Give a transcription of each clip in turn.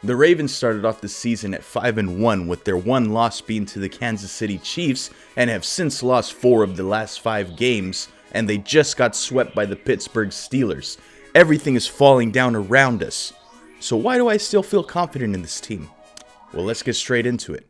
The Ravens started off the season at 5-1 with their one loss being to the Kansas City Chiefs and have since lost 4 of the last 5 games, and they just got swept by the Pittsburgh Steelers. Everything is falling down around us. So why do I still feel confident in this team? Well, let's get straight into it.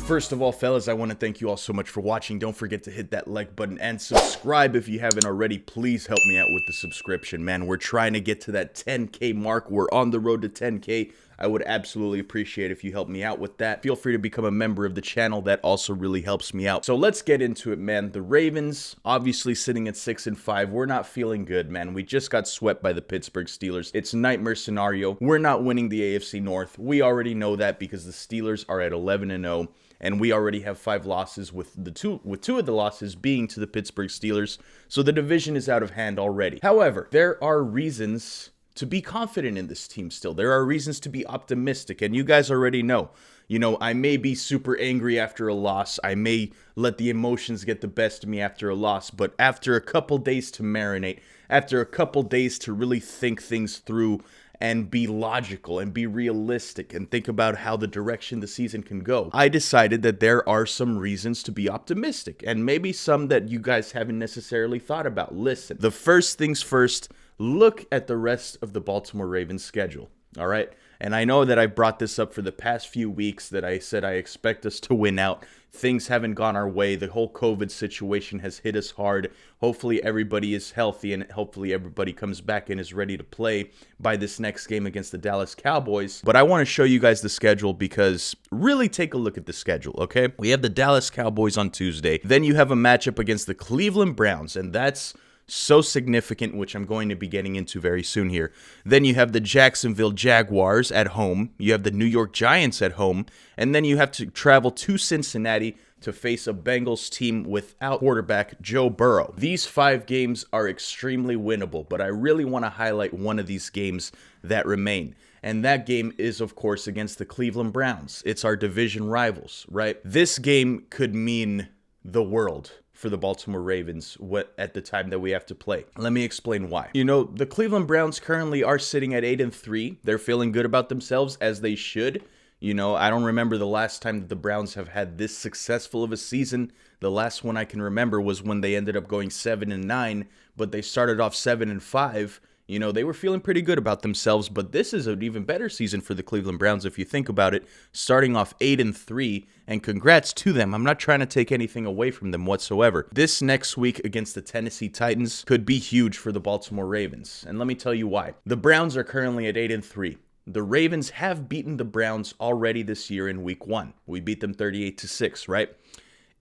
First of all, fellas, I want to thank you all so much for watching. Don't forget to hit that like button and subscribe if you haven't already. Please help me out with the subscription, man. We're trying to get to that 10K mark. We're on the road to 10K. I would absolutely appreciate if you help me out with that. Feel free to become a member of the channel. That also really helps me out. So let's get into it, man. The Ravens, obviously sitting at 6-5. We're not feeling good, man. We just got swept by the Pittsburgh Steelers. It's a nightmare scenario. We're not winning the AFC North. We already know that because the Steelers are at 11-0. And we already have 5 losses with two of the losses being to the Pittsburgh Steelers. So the division is out of hand already. However, there are reasons to be confident in this team still. There are reasons to be optimistic. And you guys already know. You know, I may be super angry after a loss. I may let the emotions get the best of me after a loss. But after a couple days to marinate, after a couple days to really think things through and be logical and be realistic and think about how the direction the season can go, I decided that there are some reasons to be optimistic, and maybe some that you guys haven't necessarily thought about. Listen, the first things first, look at the rest of the Baltimore Ravens schedule, all right? And I know that I brought this up for the past few weeks that I said I expect us to win out. Things haven't gone our way. The whole COVID situation has hit us hard. Hopefully everybody is healthy and hopefully everybody comes back and is ready to play by this next game against the Dallas Cowboys. But I want to show you guys the schedule because really take a look at the schedule, okay? We have the Dallas Cowboys on Tuesday. Then you have a matchup against the Cleveland Browns, and that's so significant, which I'm going to be getting into very soon here. Then you have the Jacksonville Jaguars at home. You have the New York Giants at home. And then you have to travel to Cincinnati to face a Bengals team without quarterback Joe Burrow. These 5 games are extremely winnable, but I really want to highlight one of these games that remain. And that game is, of course, against the Cleveland Browns. It's our division rivals, right? This game could mean the world for the Baltimore Ravens at the time that we have to play. Let me explain why. You know, the Cleveland Browns currently are sitting at 8-3. They're feeling good about themselves, as they should. You know, I don't remember the last time that the Browns have had this successful of a season. The last one I can remember was when they ended up going 7-9, but they started off 7-5. You know, they were feeling pretty good about themselves, but this is an even better season for the Cleveland Browns if you think about it, starting off 8-3, and congrats to them. I'm not trying to take anything away from them whatsoever. This next week against the Tennessee Titans could be huge for the Baltimore Ravens, and let me tell you why. The Browns are currently at 8-3. The Ravens have beaten the Browns already this year in week 1. We beat them 38-6, right?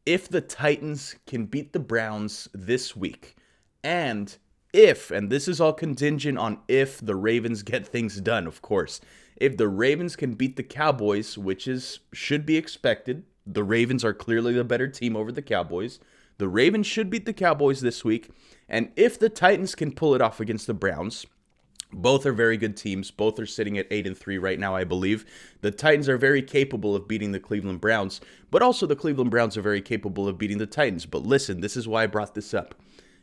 If the Titans can beat the Browns this week, and this is all contingent on if the Ravens get things done, of course. If the Ravens can beat the Cowboys, which should be expected, the Ravens are clearly the better team over the Cowboys. The Ravens should beat the Cowboys this week. And if the Titans can pull it off against the Browns, both are very good teams. Both are sitting at 8-3 right now, I believe. The Titans are very capable of beating the Cleveland Browns, but also the Cleveland Browns are very capable of beating the Titans. But listen, this is why I brought this up.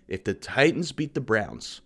If the Titans beat the Browns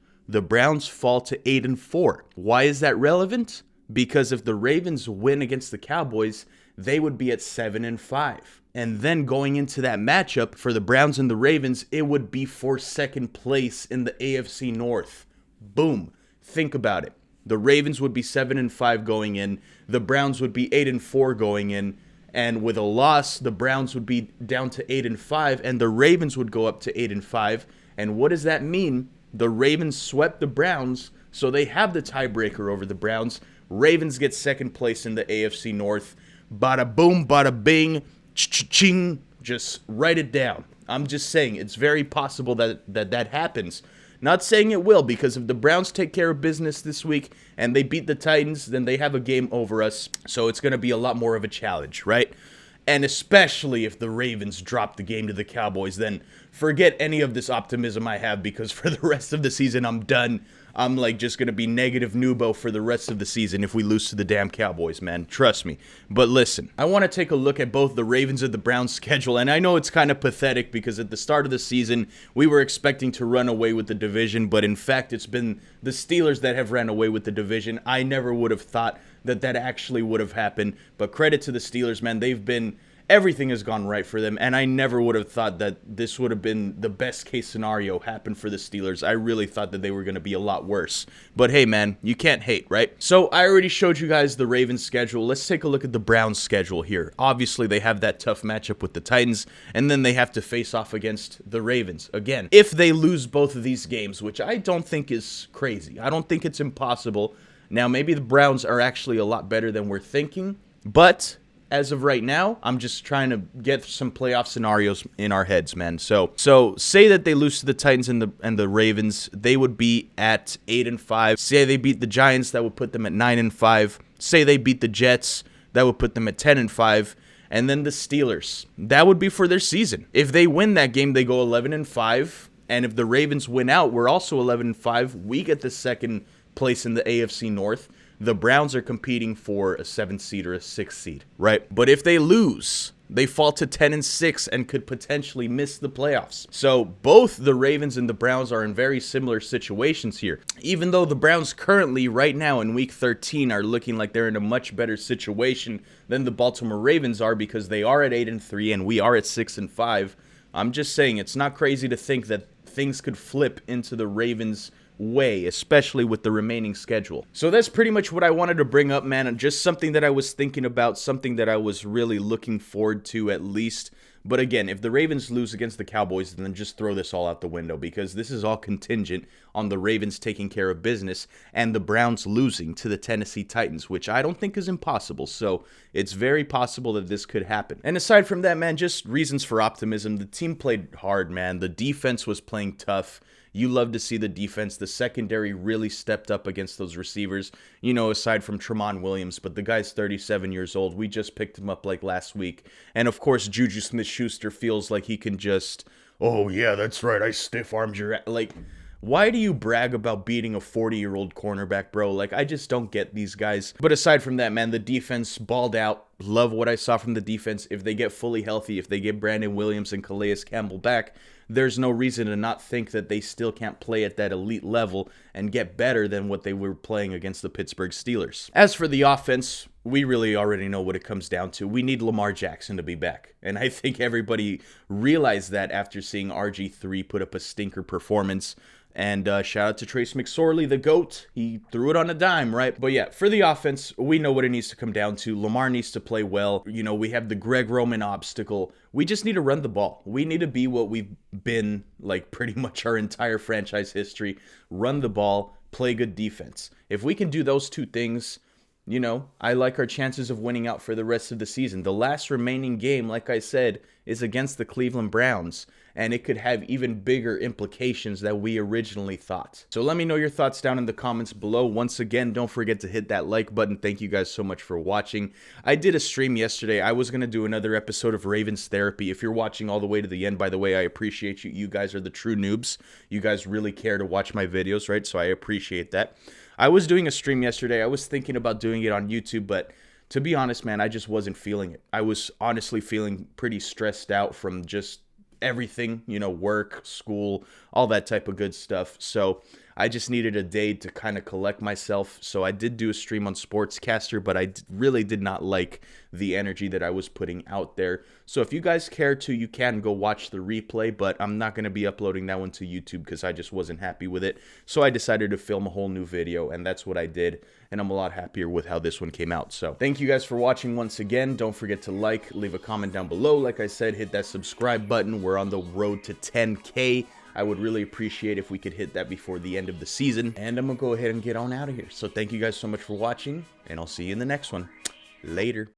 fall to 8-4. Why is that relevant? Because if the Ravens win against the Cowboys, they would be at 7-5. And then going into that matchup for the Browns and the Ravens, it would be for second place in the AFC North. Boom. Think about it. The Ravens would be 7-5 going in. The Browns would be 8-4 going in. And with a loss, the Browns would be down to 8-5, and the Ravens would go up to 8-5. And what does that mean? The Ravens swept the Browns, so they have the tiebreaker over the Browns. Ravens get second place in the AFC North. Bada boom, bada bing, ch-ch-ching. Just write it down. I'm just saying it's very possible that happens. Not saying it will, because if the Browns take care of business this week and they beat the Titans, then they have a game over us. So it's going to be a lot more of a challenge, right? And especially if the Ravens drop the game to the Cowboys, then forget any of this optimism I have, because for the rest of the season, I'm done. I'm like just going to be negative Noobo for the rest of the season if we lose to the damn Cowboys, man. Trust me. But listen, I want to take a look at both the Ravens and the Browns' schedule, and I know it's kind of pathetic because at the start of the season, we were expecting to run away with the division, but in fact, it's been the Steelers that have ran away with the division. I never would have thought that that actually would have happened, but credit to the Steelers, man. Everything has gone right for them, and I never would have thought that this would have been the best case scenario happen for the Steelers. I really thought that they were going to be a lot worse. But hey, man, you can't hate, right? So I already showed you guys the Ravens schedule. Let's take a look at the Browns schedule here. Obviously, they have that tough matchup with the Titans, and then they have to face off against the Ravens again. If they lose both of these games, which I don't think is crazy. I don't think it's impossible. Now, maybe the Browns are actually a lot better than we're thinking, but as of right now, I'm just trying to get some playoff scenarios in our heads, man. So say that they lose to the Titans and the Ravens, they would be at 8-5. Say they beat the Giants, that would put them at 9-5. Say they beat the Jets, that would put them at 10-5. And then the Steelers, that would be for their season. If they win that game, they go 11-5. And if the Ravens win out, we're also 11-5. We get the second place in the AFC North. The Browns are competing for a 7th seed or a 6th seed, right? But if they lose, they fall to 10-6 and could potentially miss the playoffs. So both the Ravens and the Browns are in very similar situations here. Even though the Browns currently, right now in week 13, are looking like they're in a much better situation than the Baltimore Ravens are, because they are at 8-3 and we are at 6-5. I'm just saying, it's not crazy to think that things could flip into the Ravens' way, especially with the remaining schedule. So that's pretty much what I wanted to bring up, man, and just something that I was thinking about, something that I was really looking forward to at least. But again, if the Ravens lose against the Cowboys, then just throw this all out the window, because this is all contingent on the Ravens taking care of business and the Browns losing to the Tennessee Titans, which I don't think is impossible. So it's very possible that this could happen. And aside from that, man, just reasons for optimism. The team played hard, man. The defense was playing tough. You love to see the defense. The secondary really stepped up against those receivers, you know, aside from Tramon Williams. But the guy's 37 years old. We just picked him up like last week. And of course, Juju Smith-Schuster feels like he can just, oh yeah, that's right, I stiff-armed your... Like, why do you brag about beating a 40-year-old cornerback, bro? Like, I just don't get these guys. But aside from that, man, the defense balled out. Love what I saw from the defense. If they get fully healthy, if they get Brandon Williams and Calais Campbell back, there's no reason to not think that they still can't play at that elite level and get better than what they were playing against the Pittsburgh Steelers. As for the offense, we really already know what it comes down to. We need Lamar Jackson to be back. And I think everybody realized that after seeing RG3 put up a stinker performance. And shout out to Trace McSorley, the GOAT. He threw it on a dime, right? But yeah, for the offense, we know what it needs to come down to. Lamar needs to play well. You know, we have the Greg Roman obstacle. We just need to run the ball. We need to be what we've been, like, pretty much our entire franchise history. Run the ball, play good defense. If we can do those two things, you know, I like our chances of winning out for the rest of the season. The last remaining game, like I said, is against the Cleveland Browns, and it could have even bigger implications than we originally thought. So let me know your thoughts down in the comments below. Once again, don't forget to hit that like button. Thank you guys so much for watching. I did a stream yesterday. I was going to do another episode of Ravens Therapy. If you're watching all the way to the end, by the way, I appreciate you. You guys are the true noobs. You guys really care to watch my videos, right? So I appreciate that. I was doing a stream yesterday. I was thinking about doing it on YouTube, but to be honest, man, I just wasn't feeling it. I was honestly feeling pretty stressed out from just everything, you know, work, school, all that type of good stuff. So I just needed a day to kind of collect myself. So I did do a stream on Sportscaster, but I really did not like the energy that I was putting out there. So if you guys care to, you can go watch the replay, but I'm not going to be uploading that one to YouTube because I just wasn't happy with it. So I decided to film a whole new video, and that's what I did. And I'm a lot happier with how this one came out. So thank you guys for watching once again. Don't forget to like, leave a comment down below. Like I said, hit that subscribe button. We're on the road to 10K. I would really appreciate if we could hit that before the end of the season. And I'm going to go ahead and get on out of here. So thank you guys so much for watching, and I'll see you in the next one. Later.